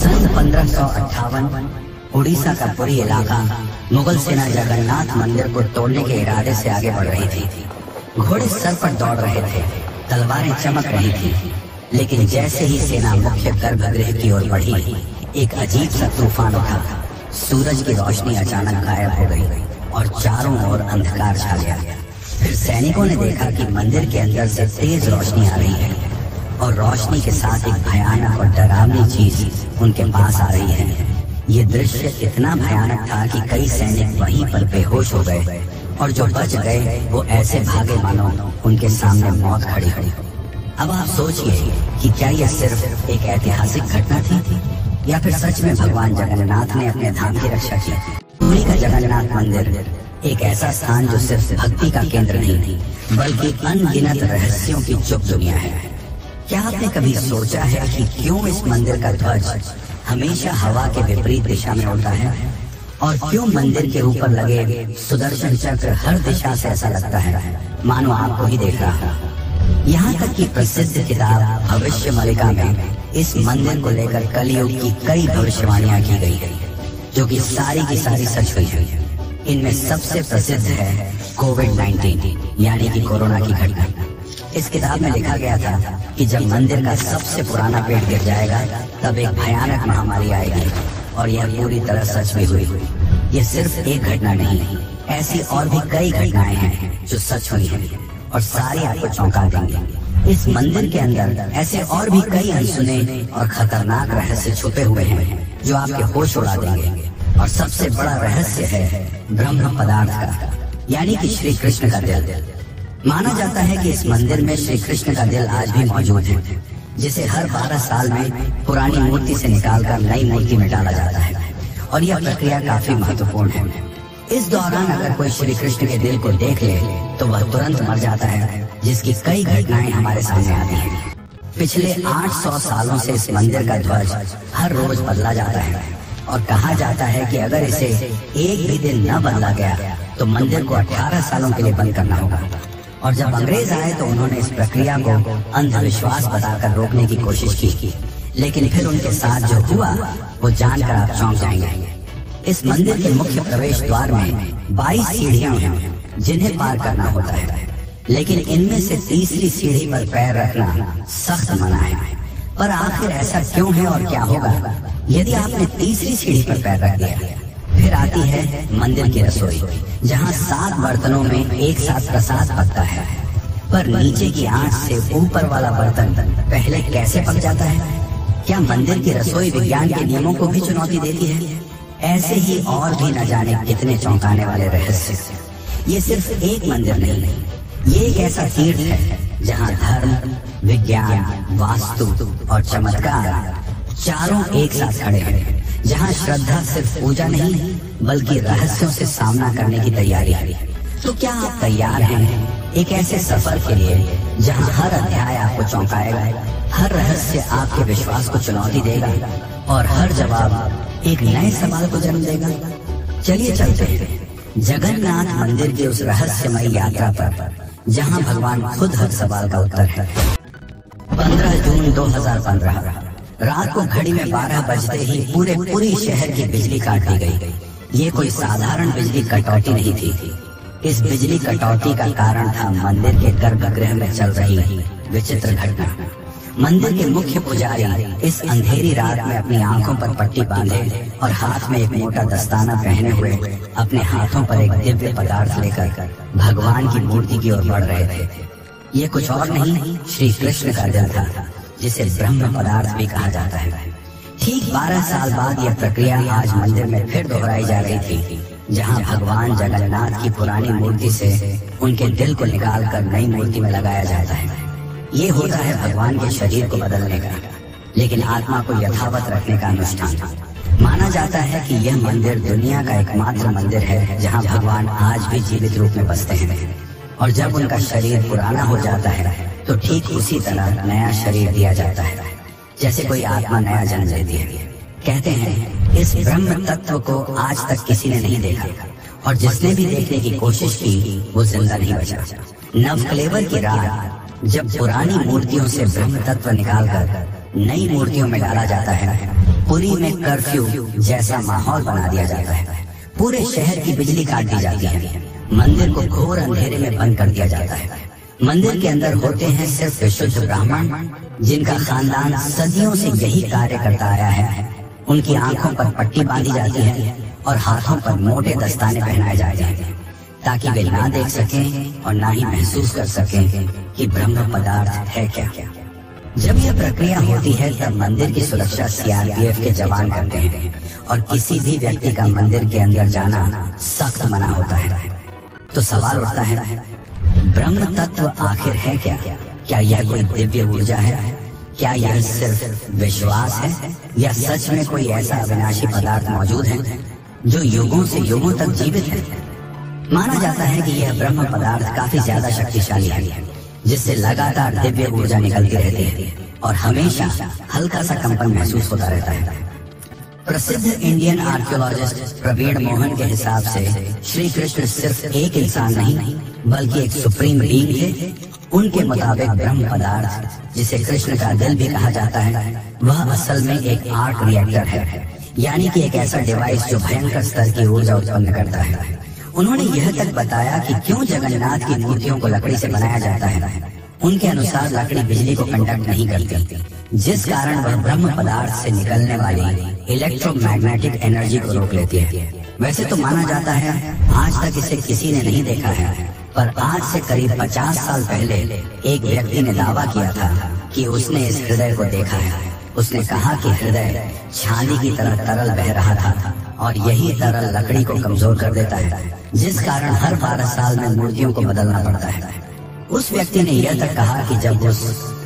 सन 1558 उड़ीसा का पुरी इलाका मुगल सेना जगन्नाथ मंदिर को तोड़ने के इरादे से आगे बढ़ रही थी। घोड़े सर पर दौड़ रहे थे, तलवारें चमक रही थी, लेकिन जैसे ही सेना मुख्य गर्भगृह की ओर बढ़ी, एक अजीब सा तूफान उठा। सूरज की रोशनी अचानक गायब हो गई और चारों ओर अंधकार छा गया। फिर सैनिकों ने देखा कि मंदिर के अंदर से तेज रोशनी आ रही है और रोशनी के साथ एक भयानक और डरावनी चीज उनके पास आ रही है। ये दृश्य इतना भयानक था कि कई सैनिक वहीं पर बेहोश हो गए और जो बच गए वो ऐसे भागे मानो उनके सामने मौत खड़ी हो। अब आप सोचिए कि क्या यह सिर्फ एक ऐतिहासिक घटना थी या फिर सच में भगवान जगन्नाथ ने अपने धाम की रक्षा की। पुरी का जगन्नाथ मंदिर एक ऐसा स्थान जो सिर्फ भक्ति का केंद्र नहीं बल्कि अनगिनत रहस्यों की चुप दुनिया है। क्या आपने कभी सोचा है कि क्यों इस मंदिर का ध्वज हमेशा हवा के विपरीत दिशा में उड़ता है और क्यों मंदिर के ऊपर लगे सुदर्शन चक्र हर दिशा से ऐसा लगता है मानो आपको ही देख रहा हो। यहाँ तक कि प्रसिद्ध किताब भविष्य मलिका में इस मंदिर को लेकर कलयुग की कई भविष्यवाणियां की गई जो कि सारी की सारी सच हुई है। इनमें सबसे प्रसिद्ध है कोविड-19 यानी कि कोरोना की घटना। इस किताब में लिखा गया था कि जब मंदिर का सबसे पुराना पेड़ गिर जाएगा तब एक भयानक महामारी आएगी और यह पूरी तरह सच भी हुई। यह सिर्फ एक घटना नहीं, ऐसी और भी कई घटनाएं हैं जो सच हुई हैं और सारी आपको चौंका देंगे। इस मंदिर के अंदर ऐसे और भी कई अनसुने और खतरनाक रहस्य छुपे हुए हैं जो आपके होश उड़ा देंगे। और सबसे बड़ा रहस्य है ब्रह्म पदार्थ का, यानी कि श्री कृष्ण का दिल। माना जाता है कि इस मंदिर में श्री कृष्ण का दिल आज भी मौजूद है, जिसे हर 12 साल में पुरानी मूर्ति से निकालकर नई मूर्ति में डाला जाता है और यह प्रक्रिया काफी महत्वपूर्ण है। इस दौरान अगर कोई श्री कृष्ण के दिल को देख ले तो वह तुरंत मर जाता है, जिसकी कई घटनाएं हमारे सामने आती हैं। पिछले 800 सालों से इस मंदिर का ध्वज हर रोज बदला जाता है और कहा जाता है कि अगर इसे एक भी दिन न बदला गया तो मंदिर को 18 सालों के लिए बंद करना होगा। और जब अंग्रेज आए तो उन्होंने इस प्रक्रिया को अंधविश्वास बताकर रोकने की कोशिश की, लेकिन फिर उनके साथ जो हुआ वो जानकर आप चौंक जाएंगे। इस मंदिर के मुख्य प्रवेश द्वार में 22 सीढ़ियां हैं जिन्हें पार करना होता है, लेकिन इनमें से तीसरी सीढ़ी पर पैर रखना सख्त मना है। पर आखिर ऐसा क्यों है और क्या होगा यदि आपने तीसरी सीढ़ी पर पैर रख दिया? फिर आती है मंदिर की रसोई, जहाँ 7 बर्तनों में एक साथ प्रसाद पकता है। पर नीचे की आंच से ऊपर वाला बर्तन पहले कैसे पक जाता है? क्या मंदिर की रसोई विज्ञान के नियमों को भी चुनौती देती है? ऐसे ही और भी न जाने कितने चौंकाने वाले रहस्य। ये सिर्फ एक मंदिर नहीं, ये एक ऐसा तीर्थ है जहाँ धर्म, विज्ञान, वास्तु और चमत्कार चारों एक साथ खड़े हैं, जहाँ श्रद्धा सिर्फ पूजा नहीं बल्कि रहस्यों से सामना करने की तैयारी है। तो क्या आप तैयार हैं एक ऐसे सफर के लिए जहाँ हर अध्याय आपको चौंकाएगा, हर रहस्य आपके विश्वास को चुनौती देगा और हर जवाब एक नए सवाल को जन्म देगा? चलिए चलते हैं जगन्नाथ मंदिर की उस रहस्यमय यात्रा पर, जहाँ भगवान खुद हर सवाल का उत्तर है। 15 जून 2015 रात को घड़ी में 12 बजते ही पूरी शहर की बिजली काट दी गई। ये कोई साधारण बिजली कटौती नहीं थी। इस बिजली कटौती का कारण था मंदिर के गर्भगृह में चल रही विचित्र घटना। मंदिर के मुख्य पुजारी इस अंधेरी रात में अपनी आंखों पर पट्टी बांधे और हाथ में एक मोटा दस्ताना पहने हुए अपने हाथों पर एक दिव्य पदार्थ लेकर भगवान की मूर्ति की ओर बढ़ रहे थे। ये कुछ और नहीं, श्री कृष्ण का दिल था, जिसे ब्रह्म पदार्थ भी कहा जाता है। ठीक 12 साल बाद यह प्रक्रिया आज मंदिर में फिर दोहराई जा रही थी, जहां भगवान जगन्नाथ की पुरानी मूर्ति से उनके दिल को निकालकर नई मूर्ति में लगाया जाता है। ये होता है भगवान के शरीर को बदलने का, लेकिन आत्मा को यथावत रखने का अनुष्ठान। माना जाता है कि यह मंदिर दुनिया का एकमात्र मंदिर है जहाँ भगवान आज भी जीवित रूप में बसते हैं और जब उनका शरीर पुराना हो जाता है तो ठीक उसी तरह नया शरीर दिया जाता है, जैसे कोई आत्मा नया जन्म लेती है। कहते हैं इस ब्रह्म तत्व को आज तक किसी ने नहीं देखा और जिसने भी देखने की कोशिश की वो जिंदा नहीं बचा। नवकलेवर की रात जब पुरानी मूर्तियों से ब्रह्म तत्व निकालकर नई मूर्तियों में डाला जाता है, पुरी में कर्फ्यू जैसा माहौल बना दिया जाता है। पूरे शहर की बिजली काट दी जाती है। मंदिर को घोर अंधेरे में बंद कर दिया जाता है। मंदिर के अंदर होते हैं सिर्फ विशुद्ध ब्राह्मण, जिनका खानदान सदियों से यही कार्य करता आया है। उनकी आंखों पर पट्टी बांधी जाती है और हाथों पर मोटे दस्ताने पहनाए जाते हैं, ताकि वे ना देख सकें और ना ही महसूस कर सकें कि ब्रह्म पदार्थ है क्या। जब यह प्रक्रिया होती है तब मंदिर की सुरक्षा सीआरपीएफ के जवान करते हैं और किसी भी व्यक्ति का मंदिर के अंदर जाना सख्त मना होता है। तो सवाल उठता है, ब्रह्म तत्व आखिर है क्या? क्या यह कोई दिव्य ऊर्जा है? क्या यह सिर्फ विश्वास है या सच में कोई ऐसा अविनाशी पदार्थ मौजूद है जो युगों से युगों तक जीवित है? माना जाता है कि यह ब्रह्म पदार्थ काफी ज्यादा शक्तिशाली है, जिससे लगातार दिव्य ऊर्जा निकलती रहती है और हमेशा हल्का सा कंपन महसूस होता रहता है। प्रसिद्ध इंडियन आर्कियोलॉजिस्ट प्रवीण मोहन के हिसाब से श्री कृष्ण सिर्फ एक इंसान नहीं बल्कि एक सुप्रीम बीइंग थे। उनके मुताबिक ब्रह्म पदार्थ, जिसे कृष्ण का दिल भी कहा जाता है, वह असल में एक आर्क रिएक्टर है, यानी कि एक ऐसा डिवाइस जो भयंकर स्तर की ऊर्जा उत्पन्न करता है। उन्होंने यह तक बताया कि क्यों जगन्नाथ की मूर्तियों को लकड़ी से बनाया जाता है। उनके अनुसार लकड़ी बिजली को कंडक्ट नहीं करती, जिस कारण वह ब्रह्म पदार्थ से निकलने वाली इलेक्ट्रोमैग्नेटिक एनर्जी को रोक लेती है। वैसे तो माना जाता है आज तक इसे किसी ने नहीं देखा है, पर आज से करीब 50 साल पहले एक व्यक्ति ने दावा किया था कि उसने इस हृदय को देखा है। उसने कहा कि हृदय छानी की तरह तरल बह रहा था और यही तरल लकड़ी को कमजोर कर देता है, जिस कारण हर 12 साल में मूर्तियों को बदलना पड़ता है। उस व्यक्ति ने यह तक कहा कि जब उस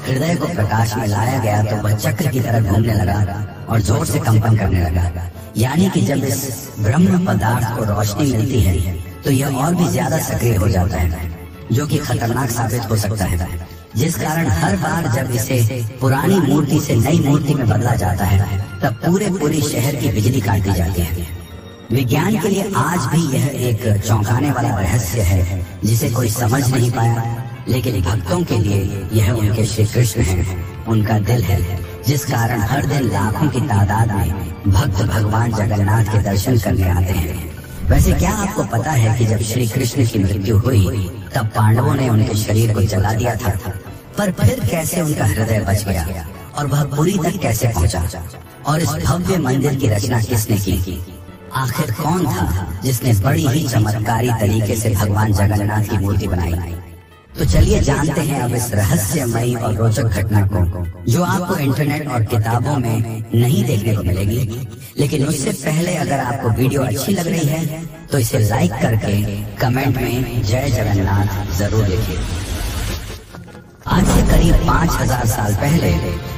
हृदय को प्रकाश में लाया गया तो वह चक्र की तरह घूमने लगा और जोर से कंपन करने लगा। यानी कि जब इस ब्रह्म पदार्थ को रोशनी मिलती है तो यह और भी ज्यादा सक्रिय हो जाता है, जो कि खतरनाक साबित हो सकता है, जिस कारण हर बार जब इसे पुरानी मूर्ति से नई मूर्ति में बदला जाता है तब पूरे शहर की बिजली काट दी जाती है। विज्ञान के लिए आज भी यह एक चौंकाने वाला रहस्य है जिसे कोई समझ नहीं पाया, लेकिन भक्तों के लिए यह उनके श्री कृष्ण है, उनका दिल है, जिस कारण हर दिन लाखों की तादाद में भक्त भगवान जगन्नाथ के दर्शन करने आते हैं। वैसे क्या आपको पता है कि जब श्री कृष्ण की मृत्यु हुई तब पांडवों ने उनके शरीर को जला दिया था, पर फिर कैसे उनका हृदय बच गया और वह पुरी तक कैसे पहुंचा? और इस भव्य मंदिर की रचना किसने की? आखिर कौन था जिसने बड़ी ही चमत्कारी तरीके से भगवान जगन्नाथ की मूर्ति बनाई? तो चलिए जानते हैं अब इस रहस्यमयी और रोचक घटना को, जो आपको इंटरनेट और किताबों में नहीं देखने को मिलेगी। लेकिन उससे पहले अगर आपको वीडियो अच्छी लग रही है तो इसे लाइक करके कमेंट में जय जगन्नाथ जरूर लिखिए। आज से करीब 5000 साल पहले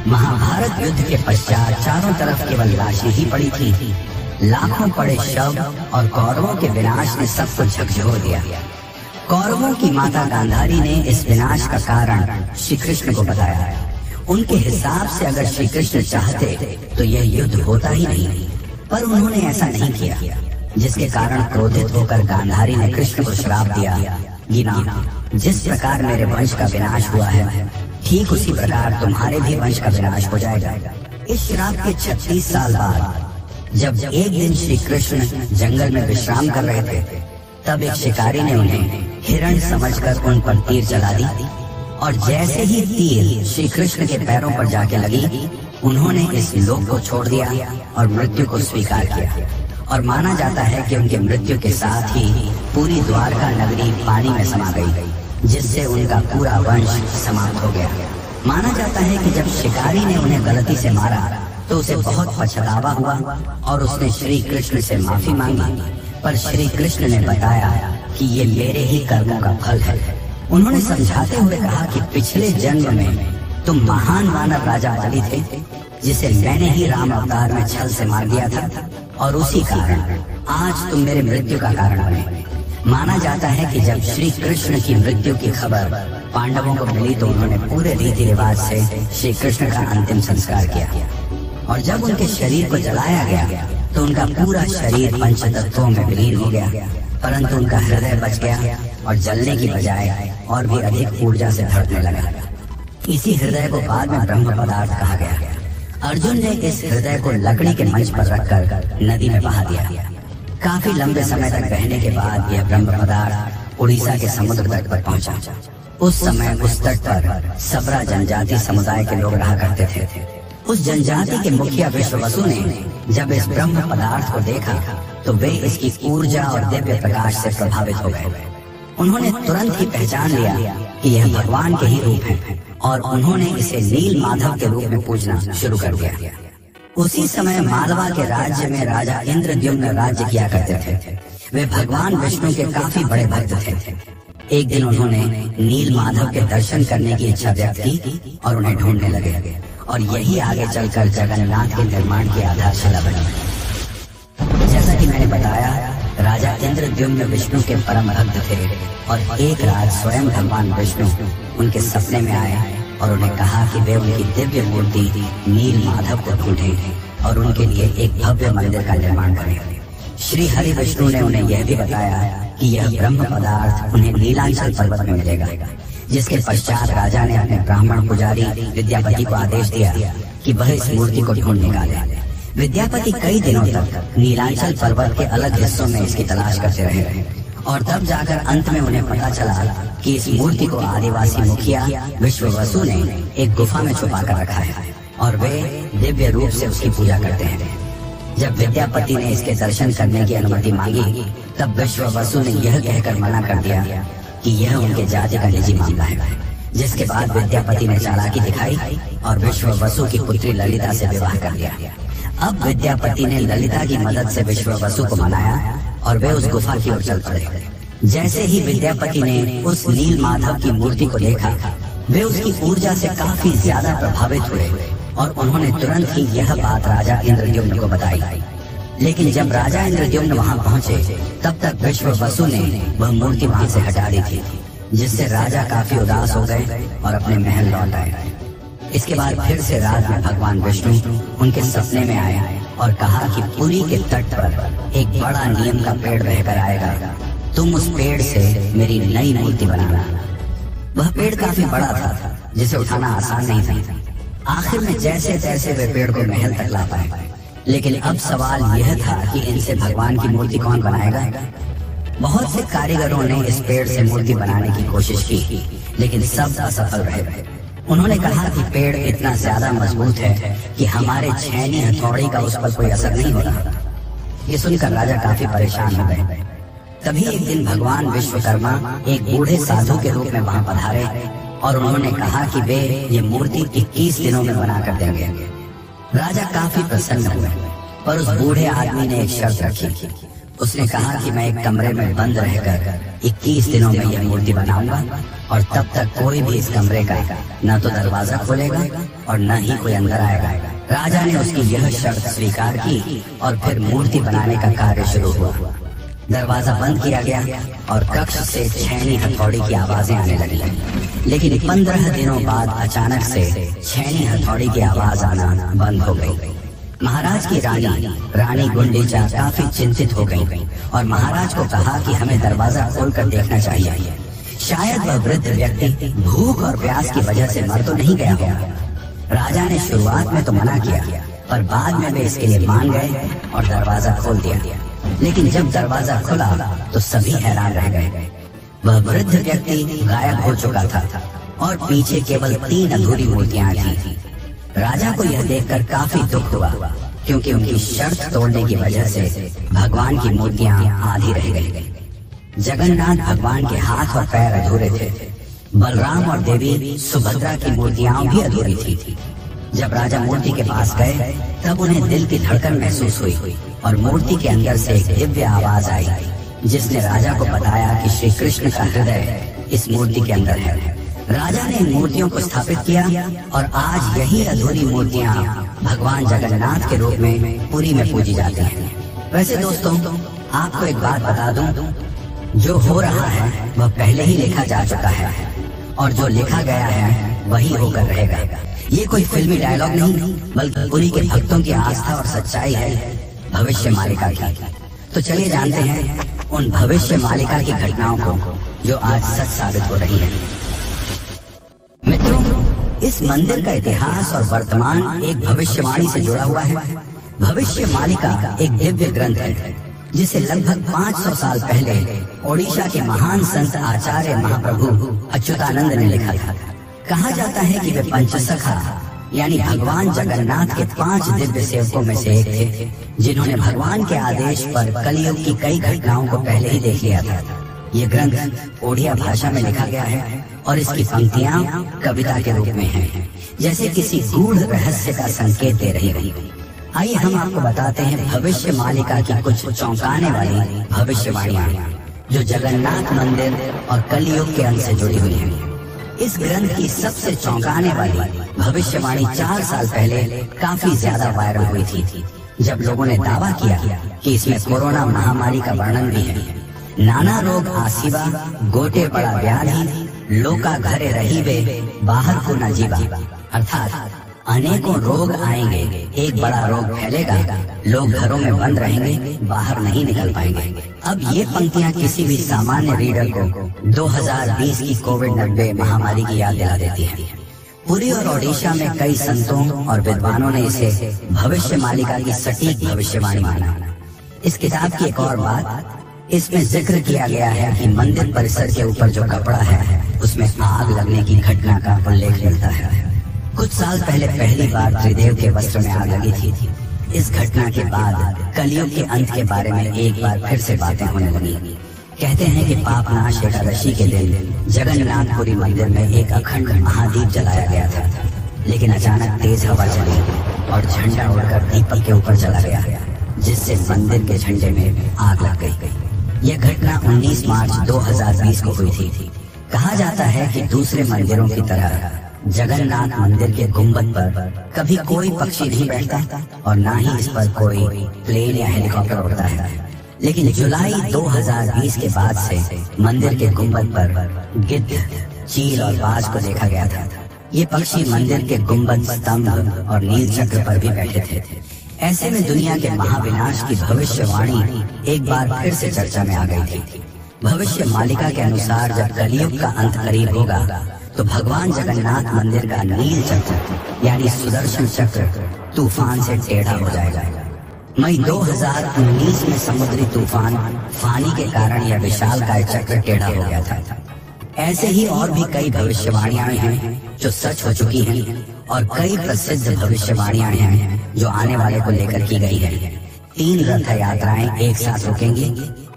महाभारत युद्ध के पश्चात चारों तरफ केवल लाशें ही पड़ी थी। लाखों पड़े शव और कौरवों के विनाश ने सबको झकझोर दिया। कौरवों की माता गांधारी ने इस विनाश का कारण श्री कृष्ण को बताया। उनके हिसाब से अगर श्री कृष्ण चाहते तो यह युद्ध होता ही नहीं, पर उन्होंने ऐसा नहीं किया, जिसके कारण क्रोधित होकर गांधारी ने कृष्ण को श्राप दिया, गिना, जिस प्रकार मेरे वंश का विनाश हुआ है ठीक उसी प्रकार तुम्हारे भी वंश का विनाश हो जाएगा। इस श्राप के 36 साल बाद जब एक दिन श्री कृष्ण जंगल में विश्राम कर रहे थे तब एक शिकारी ने उन्हें हिरण समझकर उन पर तीर चला दी, और जैसे ही तीर श्री कृष्ण के पैरों पर जाके लगी उन्होंने इस लोक को छोड़ दिया और मृत्यु को स्वीकार किया। और माना जाता है कि उनके मृत्यु के साथ ही पूरी द्वारका नगरी पानी में समा गई, जिससे उनका पूरा वंश समाप्त हो गया। माना जाता है कि जब शिकारी ने उन्हें गलती से मारा तो उसे बहुत पछतावा हुआ और उसने श्री कृष्ण से माफी मांगी, पर श्री कृष्ण ने बताया कि ये मेरे ही कर्मों का फल है। उन्होंने समझाते हुए कहा कि पिछले जन्म में तुम महान वानर राजा वाली थे, जिसे मैंने ही राम अवतार में छल से मार दिया था, और उसी कारण आज तुम मेरे मृत्यु का कारण बने। माना जाता है कि जब श्री कृष्ण की मृत्यु की खबर पांडवों को मिली तो उन्होंने पूरे रीति रिवाज से श्री कृष्ण का अंतिम संस्कार किया, और जब उनके शरीर को जलाया गया तो उनका पूरा शरीर पंचतत्वों में विलीन हो गया, परंतु उनका हृदय बच गया और जलने की बजाय और भी अधिक ऊर्जा से धड़कने लगा। इसी हृदय को बाद में ब्रह्म पदार्थ कहा गया। अर्जुन ने इस हृदय को लकड़ी के मंच पर रखकर नदी में बहा दिया। काफी लंबे समय तक बहने के बाद यह ब्रह्म पदार्थ उड़ीसा के समुद्र तट पर पहुंचा। उस समय उस तट पर सबरा जनजाति समुदाय के लोग रहा करते थे। उस जनजाति के मुखिया विश्ववसु ने जब इस ब्रह्म पदार्थ को देखा तो वे इसकी ऊर्जा और दिव्य प्रकाश से प्रभावित हो गए। उन्होंने तुरंत ही पहचान लिया कि यह भगवान के ही रूप है और उन्होंने इसे नील माधव के रूप में पूजना शुरू कर दिया। उसी समय मालवा के राज्य में राजा इंद्रद्युम्न राज्य किया करते थे। वे भगवान विष्णु के काफी बड़े भक्त थे। एक दिन उन्होंने नील माधव के दर्शन करने की इच्छा व्यक्त की और उन्हें ढूंढने लगे और यही आगे चलकर जगन्नाथ के निर्माण की आधारशिला बनी। जैसा कि मैंने बताया, राजा इंद्रद्युम्न विष्णु के परम भक्त थे और एक रात स्वयं भगवान विष्णु उनके सपने में आए और उन्हें कहा कि वे उनकी दिव्य मूर्ति नील माधव को ढूंढें और उनके लिए एक भव्य मंदिर का निर्माण करें। श्री हरि विष्णु ने उन्हें यह भी बताया कि यह ब्रह्म पदार्थ उन्हें नीलांचल पर्वत में मिलेगा। जिसके पश्चात राजा ने अपने ब्राह्मण पुजारी विद्यापति को आदेश दिया कि वह इस मूर्ति को ढूंढ निकाले। विद्यापति कई दिनों तक नीलांचल पर्वत के अलग हिस्सों में इसकी तलाश करते रहे और तब जाकर अंत में उन्हें पता चला कि इस मूर्ति को आदिवासी मुखिया विश्ववसु ने एक गुफा में छुपा कर रखा है और वे दिव्य रूप से उसकी पूजा करते हैं। जब विद्यापति ने इसके दर्शन करने की अनुमति मांगी तब विश्ववसु ने यह कहकर मना कर दिया कि यह उनके जाति का निजी मामला है। जिसके बाद विद्यापति ने चालाकी दिखाई और विश्ववसु की पुत्री ललिता से विवाह कर दिया। अब विद्यापति ने ललिता की मदद से विश्ववसु को मनाया और वे उस गुफा की ओर चल पड़े। जैसे ही विद्यापति ने उस नील माधव की मूर्ति को देखा, वे उसकी ऊर्जा से काफी ज्यादा प्रभावित हुए और उन्होंने तुरंत ही यह बात राजा इंद्रद्युम्न को बताई। लेकिन जब राजा इंद्रद्युम्न वहां पहुंचे तब तक विश्ववसु ने वह मूर्ति वहां से हटा दी थी, जिससे राजा काफी उदास हो गए और अपने महल लौट आए। इसके बाद फिर से रात में भगवान विष्णु उनके सपने में आए और कहा कि पुरी के तट पर एक बड़ा नीम का पेड़ बहकर आएगा, तुम उस पेड़ से मेरी नई मूर्ति बनाना। वह पेड़ काफी बड़ा था जिसे उठाना आसान नहीं था। आखिर में जैसे तैसे वे पेड़ को महल तक ला पाए। लेकिन अब सवाल यह था कि इनसे भगवान की मूर्ति कौन बनाएगा। बहुत से कारीगरों ने इस पेड़ से मूर्ति बनाने की कोशिश की, लेकिन सब असफल रहे। उन्होंने कहा कि पेड़ इतना ज्यादा मजबूत है कि हमारे छेनी हथौड़ी का उस पर कोई असर नहीं हो रहा। ये सुनकर राजा काफी परेशान हो गए। तभी एक दिन भगवान विश्वकर्मा एक बूढ़े साधु के रूप में वहां पधारे और उन्होंने कहा कि वे ये मूर्ति 21 दिनों में बना कर देंगे। राजा काफी प्रसन्न हुए, पर उस बूढ़े आदमी ने एक शर्त रखी। उसने कहा कि मैं एक कमरे में बंद रहकर 21 दिनों में यह मूर्ति बनाऊंगा और तब तक कोई भी इस कमरे का न तो दरवाजा खोलेगा और न ही कोई अंदर आएगा। राजा ने उसकी यह शर्त स्वीकार की और फिर मूर्ति बनाने का कार्य शुरू हुआ। दरवाजा बंद किया गया और कक्ष से छेनी हथौड़ी की आवाजें आने लगी। लेकिन 15 दिनों बाद अचानक से छेनी हथौड़ी की आवाज आना बंद हो गई। महाराज की रानी गुंडीचा काफी चिंतित हो गई और महाराज को कहा कि हमें दरवाजा खोलकर देखना चाहिए। शायद वह वृद्ध व्यक्ति भूख और प्यास की वजह से मर तो नहीं गया होगा। राजा ने शुरुआत में तो मना किया, पर बाद में वे इसके लिए मान गए और दरवाजा खोल दिया। लेकिन जब दरवाजा खुला तो सभी हैरान रह गए। वह वृद्ध व्यक्ति गायब हो चुका था और पीछे केवल 3 अधूरी मूर्तियां थीं। राजा को यह देखकर काफी दुख हुआ, क्योंकि उनकी शर्त तोड़ने की वजह से भगवान की मूर्तियां आधी रह गई। जगन्नाथ भगवान के हाथ और पैर अधूरे थे। बलराम और देवी सुभद्रा की मूर्तियां भी अधूरी थी। जब राजा मूर्ति के पास गए तब उन्हें दिल की धड़कन महसूस हुई और मूर्ति के अंदर से एक दिव्य आवाज आई, जिसने राजा को बताया कि श्री कृष्ण का हृदय इस मूर्ति के अंदर है। राजा ने इन मूर्तियों को स्थापित किया और आज यही अधूरी मूर्तियां भगवान जगन्नाथ के रूप में पुरी में पूजी जाती हैं। वैसे दोस्तों, आपको एक बात बता दूं, जो हो रहा है वह पहले ही लिखा जा चुका है और जो लिखा गया है वही होकर रहेगा। ये कोई फिल्मी डायलॉग नहीं, बल्कि पुरी के भक्तों की आस्था और सच्चाई है भविष्य मालिका की। तो चलिए जानते हैं उन भविष्य मालिका की घटनाओं को जो आज सच साबित हो रही है। मित्रों, इस मंदिर का इतिहास और वर्तमान एक भविष्यवाणी से जुड़ा हुआ है। भविष्य मालिका एक दिव्य ग्रंथ है जिसे लगभग 500 साल पहले ओडिशा के महान संत आचार्य महाप्रभु अच्युतानंद ने लिखा था। कहा जाता है कि वे पंचसखा यानी भगवान जगन्नाथ के 5 दिव्य सेवकों में से एक थे, जिन्होंने भगवान के आदेश पर कलयुग की कई घटनाओं को पहले ही देख लिया था। ये ग्रंथ ओडिया भाषा में लिखा गया है और इसकी पंक्तियां कविता के रूप में हैं, जैसे किसी गूढ़ रहस्य का संकेत दे रही हो। आइए हम आपको बताते हैं भविष्य मालिका की कुछ चौंकाने वाली भविष्यवाणियां जो जगन्नाथ मंदिर और कलयुग के अंत से जुड़ी हुई हैं। इस ग्रंथ की सबसे चौंकाने वाली भविष्यवाणी 4 साल पहले काफी ज्यादा वायरल हुई थी, जब लोगों ने दावा किया कि इसमें कोरोना महामारी का वर्णन भी है। नाना रोग आसीवा, गोटे बड़ा व्याधि, लोका घरे रहीबे, बाहर को न जीवा, अर्थात अनेकों रोग आएंगे, एक बड़ा रोग फैलेगा, लोग घरों में बंद रहेंगे, बाहर नहीं निकल पाएंगे। अब ये पंक्तियां किसी भी सामान्य रीडर को 2020 की कोविड-19 महामारी की याद दिला देती है। पुरी और ओडिशा में कई संतों और विद्वानों ने इसे भविष्य मालिका की सटीक भविष्यवाणी माना। इस किताब की एक और बात, इसमें जिक्र किया गया है कि मंदिर परिसर के ऊपर जो कपड़ा है उसमें आग लगने की घटना का उल्लेख मिलता है। कुछ साल पहले पहली बार त्रिदेव के वस्त्र में आग लगी थी। इस घटना के बाद कलयुग के अंत के बारे में एक बार फिर से बातें होने लगी। कहते हैं कि पापनाश एकादशी के दिन जगन्नाथपुरी मंदिर में एक अखंड महादीप जलाया गया था, लेकिन अचानक तेज हवा चली और झंडा उड़कर दीपक के ऊपर चला गया, जिससे मंदिर के झंडे में आग लग गई। यह घटना 19 मार्च 2020 को हुई थी। कहा जाता है कि दूसरे मंदिरों की तरह जगन्नाथ मंदिर के गुंबद पर कभी कोई पक्षी नहीं बैठता और ना ही इस पर कोई प्लेन या हेलीकॉप्टर उड़ता है, लेकिन जुलाई 2020 के बाद से मंदिर के गुंबद पर गिद्ध, चील और बाज को देखा गया था। ये पक्षी मंदिर के गुंबद, स्तंभ और नील चक्र पर भी बैठे थे। ऐसे में दुनिया के महाविनाश की भविष्यवाणी एक बार फिर से चर्चा में आ गई थी। भविष्य मालिका के अनुसार जब कलयुग का अंत करीब होगा तो भगवान जगन्नाथ मंदिर का नील चक्र यानी सुदर्शन चक्र तूफान से टेढ़ा हो जाएगा। मई 2019 में समुद्री तूफान फानी के कारण यह विशालकाय चक्र टेढ़ा हो गया था। ऐसे ही और भी कई भविष्यवाणियां हैं जो सच हो चुकी हैं और कई प्रसिद्ध भविष्यवाणियां हैं जो आने वाले को लेकर की गई है। 3 रथ यात्राएं एक साथ रुकेंगी,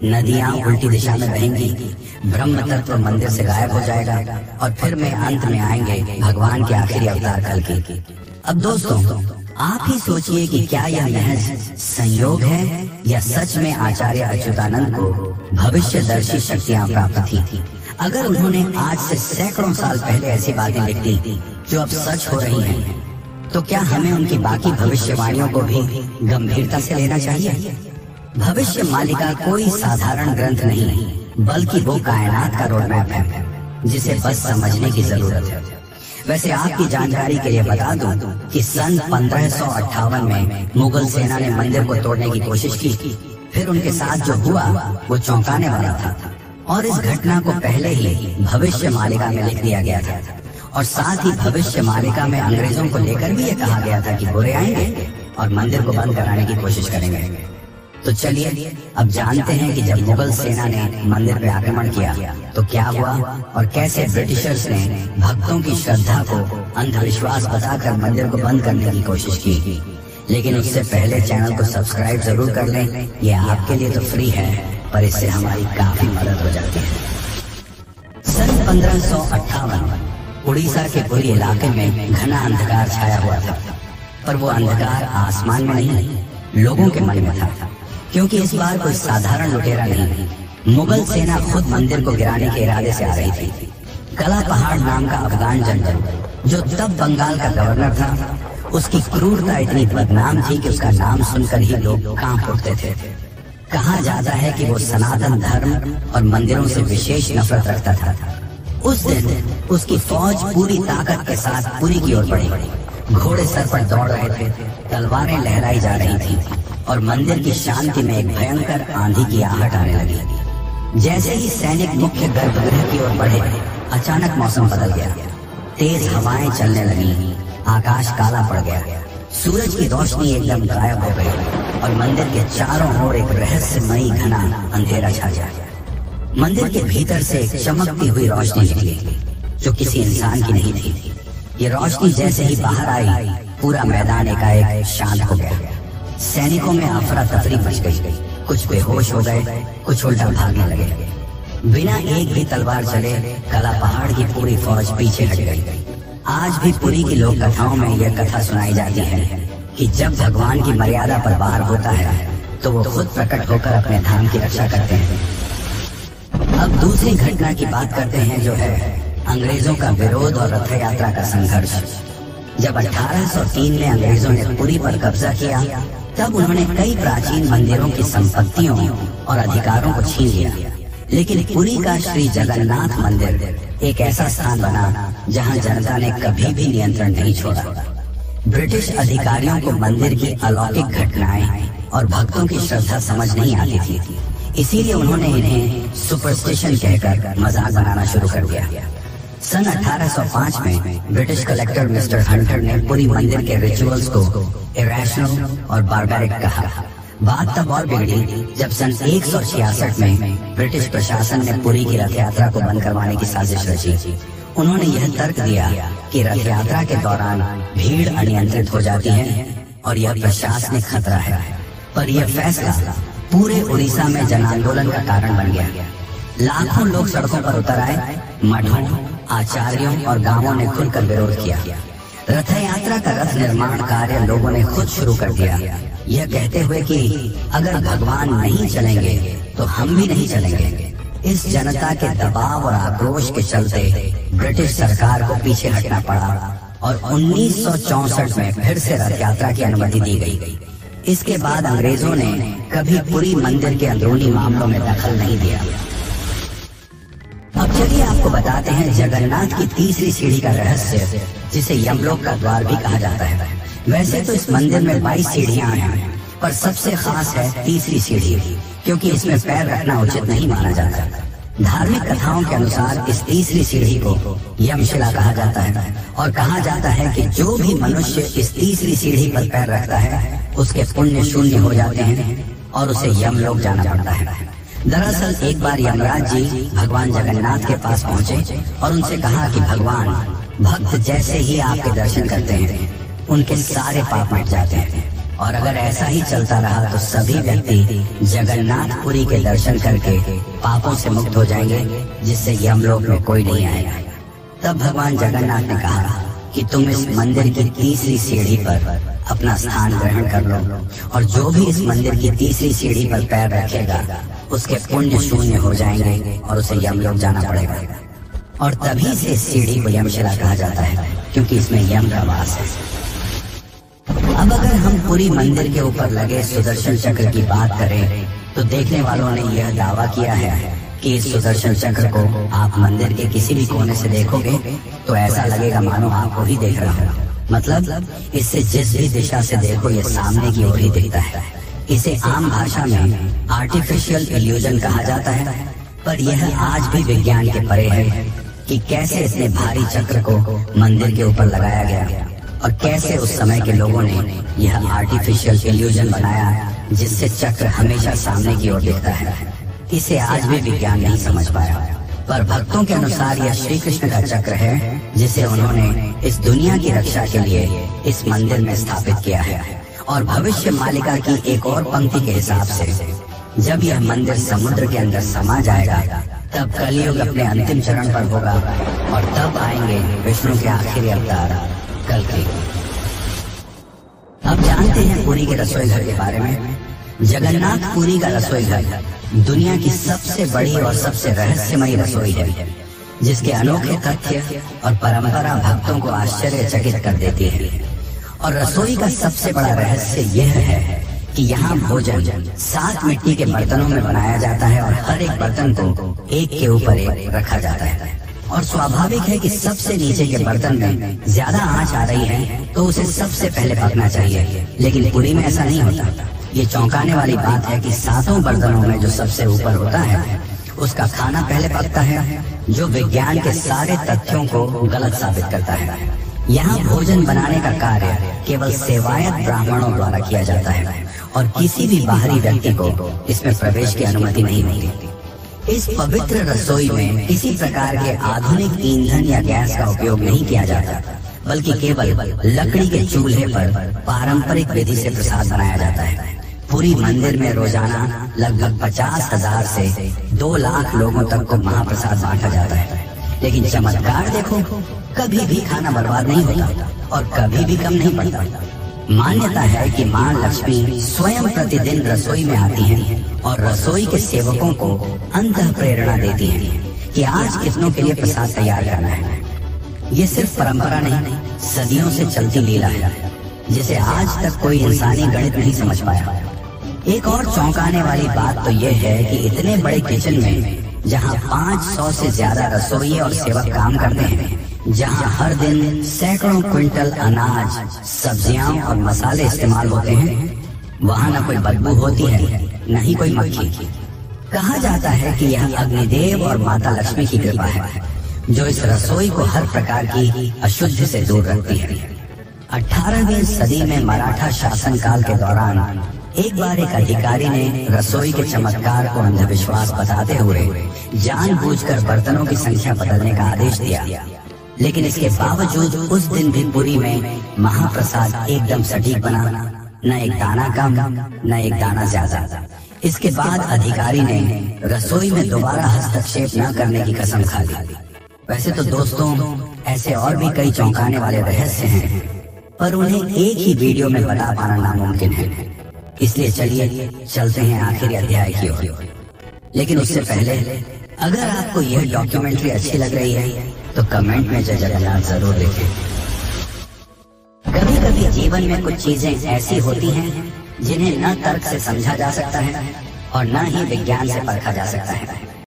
नदियां उल्टी दिशा में बहेंगी, ब्रह्म तत्व मंदिर से गायब हो जाएगा और फिर में अंत में आएंगे भगवान के आखिरी अवतार कल की। अब दोस्तों, आप ही सोचिए कि क्या यह महज संयोग है या सच में आचार्य अच्युतानंद को भविष्यदर्शी शक्तियां प्राप्त थी। अगर उन्होंने आज से सैकड़ों साल पहले ऐसी बातें लिख दी जो अब सच हो रही हैं, तो क्या हमें उनकी बाकी भविष्यवाणियों को भी गंभीरता से लेना चाहिए? भविष्य मालिका कोई साधारण ग्रंथ नहीं, बल्कि वो कायनात का रोड मैप है जिसे बस समझने की जरूरत है। वैसे आपकी जानकारी के लिए बता दूं कि सन 1558 में मुगल सेना ने मंदिर को तोड़ने की कोशिश की। फिर उनके साथ जो हुआ वो चौंकाने वाला था और इस घटना को पहले ही भविष्य मालिका में लिख दिया गया था। और साथ ही भविष्य मालिका में अंग्रेजों को लेकर भी ये कहा गया था कि बुरे आएंगे और मंदिर को बंद कराने की कोशिश करेंगे। तो चलिए अब जानते हैं कि जब मुगल सेना ने मंदिर पर आक्रमण किया तो क्या हुआ और कैसे ब्रिटिशर्स ने भक्तों की श्रद्धा को अंधविश्वास बताकर मंदिर को बंद करने की कोशिश की। लेकिन उससे पहले चैनल को सब्सक्राइब जरूर कर लें। ये आपके लिए तो फ्री है, पर इससे हमारी काफी मदद हो जाती है। सन 1558 उड़ीसा के पुरी इलाके में घना अंधकार छाया हुआ था, पर वो अंधकार आसमान में नहीं, लोगों के मन में था। क्योंकि इस बार कोई साधारण लुटेरा नहीं, मुगल सेना खुद मंदिर को गिराने के इरादे से आ रही थी। कला पहाड़ नाम का अफगान जनरल, जो तब बंगाल का गवर्नर था, उसकी क्रूरता इतनी बदनाम थी कि उसका नाम सुनकर ही लोग कांप उठते थे। कहा जाता है कि वो सनातन धर्म और मंदिरों से विशेष नफरत रखता था। उस दिन उसकी फौज पूरी ताकत के साथ पुरी की ओर बढ़ी। घोड़े सर पर दौड़ रहे थे, तलवारें लहराई जा रही थी और मंदिर की शांति में एक भयंकर आंधी की आहट आने लगी। जैसे ही सैनिक मुख्य गर्भगृह की ओर बढ़े, अचानक मौसम बदल गया। तेज हवाएं चलने लगी, आकाश काला पड़ गया, सूरज की रोशनी एकदम गायब हो गई और मंदिर के चारों ओर एक रहस्यमयी घना अंधेरा छा गया। मंदिर के भीतर से एक चमकती हुई रोशनी निकली जो किसी इंसान की नहीं थी। ये रोशनी जैसे ही बाहर आई, पूरा मैदान एकाएक शांत हो गया। सैनिकों में अफरा तफरी मच गई, कुछ बेहोश हो गए, कुछ उल्टा भागने लगे। बिना एक भी तलवार चले कला पहाड़ की पूरी फौज पीछे हट गई। आज भी पुरी की लोक कथाओं में यह कथा सुनाई जाती है कि जब भगवान की मर्यादा पर बाहर होता है तो वो खुद प्रकट होकर अपने धाम की रक्षा करते हैं। अब दूसरी घटना की बात करते हैं, जो है अंग्रेजों का विरोध और रथ यात्रा का संघर्ष। जब 1803 में अंग्रेजों ने पुरी पर कब्जा किया, तब उन्होंने कई प्राचीन मंदिरों की संपत्तियों और अधिकारों को छीन लिया। लेकिन पुरी का श्री जगन्नाथ मंदिर एक ऐसा स्थान बना जहां जनता ने कभी भी नियंत्रण नहीं छोड़ा। ब्रिटिश अधिकारियों को मंदिर की अलौकिक घटनाएं और भक्तों की श्रद्धा समझ नहीं आती थी, इसीलिए उन्होंने इन्हें सुपरस्टिशन कहकर मजाक बनाना शुरू कर दिया। सन 1805 में ब्रिटिश कलेक्टर मिस्टर हंटर ने पुरी मंदिर के रिचुअल्स को इरेशनल और बारबैरिक कहा। बात तब और बिगड़ी जब सन 166 में ब्रिटिश प्रशासन ने पुरी की रथ यात्रा को बंद करवाने की साजिश रची। उन्होंने यह तर्क दिया कि रथ यात्रा के दौरान भीड़ अनियंत्रित हो जाती है और यह प्रशासनिक खतरा है। पर यह फैसला पूरे उड़ीसा में जन आंदोलन का कारण बन गया। लाखों लोग सड़कों पर उतर आए, मठों, आचार्यों और गांवों ने खुलकर विरोध किया। रथ यात्रा का रथ निर्माण कार्य लोगों ने खुद शुरू कर दिया, यह कहते हुए कि अगर भगवान नहीं चलेंगे तो हम भी नहीं चलेंगे। इस जनता के दबाव और आक्रोश के चलते ब्रिटिश सरकार को पीछे हटना पड़ा और 1964 में फिर से रथ यात्रा की अनुमति दी गई। इसके बाद अंग्रेजों ने कभी पुरी मंदिर के अंदरूनी मामलों में दखल नहीं दिया। अब चलिए आपको बताते हैं जगन्नाथ की तीसरी सीढ़ी का रहस्य, जिसे यमलोक का द्वार भी कहा जाता है। वैसे तो इस मंदिर में 22 सीढ़ियां हैं, पर सबसे खास है तीसरी सीढ़ी, क्योंकि इसमें पैर रखना उचित नहीं माना जाता। धार्मिक कथाओं के अनुसार इस तीसरी सीढ़ी को यमशिला कहा जाता है और कहा जाता है कि जो भी मनुष्य इस तीसरी सीढ़ी पर पैर रखता है उसके पुण्य शून्य हो जाते हैं और उसे यमलोक जाना पड़ता है। दरअसल एक बार यमराज जी भगवान जगन्नाथ के पास पहुँचे और उनसे कहा कि भगवान, भक्त जैसे ही आपके दर्शन करते हैं उनके सारे पाप मिट जाते हैं, और अगर ऐसा ही चलता रहा तो सभी व्यक्ति जगन्नाथपुरी के दर्शन करके पापों से मुक्त हो जाएंगे, जिससे यमलोक में कोई नहीं आएगा। तब भगवान जगन्नाथ ने कहा कि तुम इस मंदिर की तीसरी सीढ़ी पर अपना स्थान ग्रहण कर लो, और जो भी इस मंदिर की तीसरी सीढ़ी पर पैर रखेगा उसके पुण्य शून्य हो जाएंगे और उसे यमलोक जाना पड़ेगा। और तभी से इस सीढ़ी को यमशिला कहा जाता है, क्योंकि इसमें यम का वास है। अब अगर हम पूरी मंदिर के ऊपर लगे सुदर्शन चक्र की बात करें तो देखने वालों ने यह दावा किया है कि इस सुदर्शन चक्र को आप मंदिर के किसी भी कोने से देखोगे तो ऐसा लगेगा मानो आपको ही देख रहा हो। मतलब इससे जिस भी दिशा से देखो ये सामने की ओर ही दिखता है। इसे आम भाषा में आर्टिफिशियल इल्यूजन कहा जाता है, पर यह आज भी विज्ञान के परे है कि कैसे इतने भारी चक्र को मंदिर के ऊपर लगाया गया और कैसे उस समय के लोगों ने यह आर्टिफिशियल इल्यूजन बनाया जिससे चक्र हमेशा सामने की ओर दिखता है। इसे आज भी विज्ञान नहीं समझ पाया, पर भक्तों के अनुसार यह श्री कृष्ण का चक्र है जिसे उन्होंने इस दुनिया की रक्षा के लिए इस मंदिर में स्थापित किया है। और भविष्य मालिका की एक और पंक्ति के हिसाब से जब यह मंदिर समुद्र के अंदर समा जाएगा तब कलयुग अपने अंतिम चरण पर होगा और तब आएंगे विष्णु के आखिरी अवतार कल्कि। अब जानते हैं पुरी के रसोई घर के बारे में। जगन्नाथपुरी का रसोई घर दुनिया की सबसे बड़ी और सबसे रहस्यमयी रसोई है, जिसके अनोखे तथ्य और परंपरा भक्तों को आश्चर्यचकित कर देती है। और रसोई का सबसे बड़ा रहस्य यह है कि यहाँ भोजन 7 मिट्टी के बर्तनों में बनाया जाता है और हर एक बर्तन को एक के ऊपर एक रखा जाता है। और स्वाभाविक है कि सबसे नीचे के बर्तन में ज्यादा आंच आ रही है तो उसे सबसे पहले पकना चाहिए, लेकिन पुरी में ऐसा नहीं होता। ये चौंकाने वाली बात है कि 7 बर्तनों में जो सबसे ऊपर होता है उसका खाना पहले पकता है, जो विज्ञान के सारे तथ्यों को गलत साबित करता है। यहाँ भोजन बनाने का कार्य केवल सेवायत ब्राह्मणों द्वारा किया जाता है और किसी भी बाहरी व्यक्ति को इसमें प्रवेश की अनुमति नहीं मिलती। इस पवित्र रसोई में किसी प्रकार के आधुनिक ईंधन या गैस का उपयोग नहीं किया जाता, बल्कि केवल लकड़ी के चूल्हे पर पारंपरिक विधि से प्रसाद बनाया जाता है। पूरी मंदिर में रोजाना लगभग 50,000 से 2 लाख लोगों तक को महाप्रसाद बांटा जाता है। लेकिन चमत्कार देखो, कभी भी खाना बर्बाद नहीं होता और कभी भी कम नहीं पड़ता। मान्यता है कि माँ लक्ष्मी स्वयं प्रतिदिन रसोई में आती हैं और रसोई के सेवकों को अंतः प्रेरणा देती हैं कि आज कितनों के लिए प्रसाद तैयार करना है। ये सिर्फ परंपरा नहीं, सदियों से चलती लीला है, जिसे आज तक कोई इंसानी गणित नहीं समझ पाया। एक और चौंकाने वाली बात तो यह है कि इतने बड़े किचन में, जहाँ 500 से ज्यादा रसोई और सेवक काम करते हैं, जहाँ हर दिन सैकड़ों क्विंटल अनाज, सब्जियां और मसाले इस्तेमाल होते हैं, वहाँ न कोई बदबू होती है, न ही कोई मक्खी। कहा जाता है कि यह अग्निदेव और माता लक्ष्मी की कृपा है, जो इस रसोई को हर प्रकार की अशुद्धि से दूर रखती है। 18वीं सदी में मराठा शासनकाल के दौरान एक बार एक अधिकारी ने रसोई के चमत्कार को अंधविश्वास बताते हुए जानबूझकर बर्तनों की संख्या बदलने का आदेश दिया। लेकिन इसके बावजूद उस दिन भी पुरी में महाप्रसाद एकदम सटीक बना, न एक दाना कम, न एक दाना ज्यादा। इसके बाद अधिकारी ने रसोई में दोबारा हस्तक्षेप न करने की कसम खा ली। वैसे तो दोस्तों, ऐसे और भी कई चौंकाने वाले रहस्य हैं, पर उन्हें एक ही वीडियो में बता पाना नामुमकिन है। इसलिए चलिए चलते हैं आखिरी अध्याय की ओर। लेकिन उससे पहले, अगर आपको यह डॉक्यूमेंट्री अच्छी लग रही है तो कमेंट में जय जगन्नाथ जरूर लिखें। कभी कभी जीवन में कुछ चीजें ऐसी होती हैं जिन्हें न तर्क से समझा जा सकता है और न ही विज्ञान से परखा जा सकता है।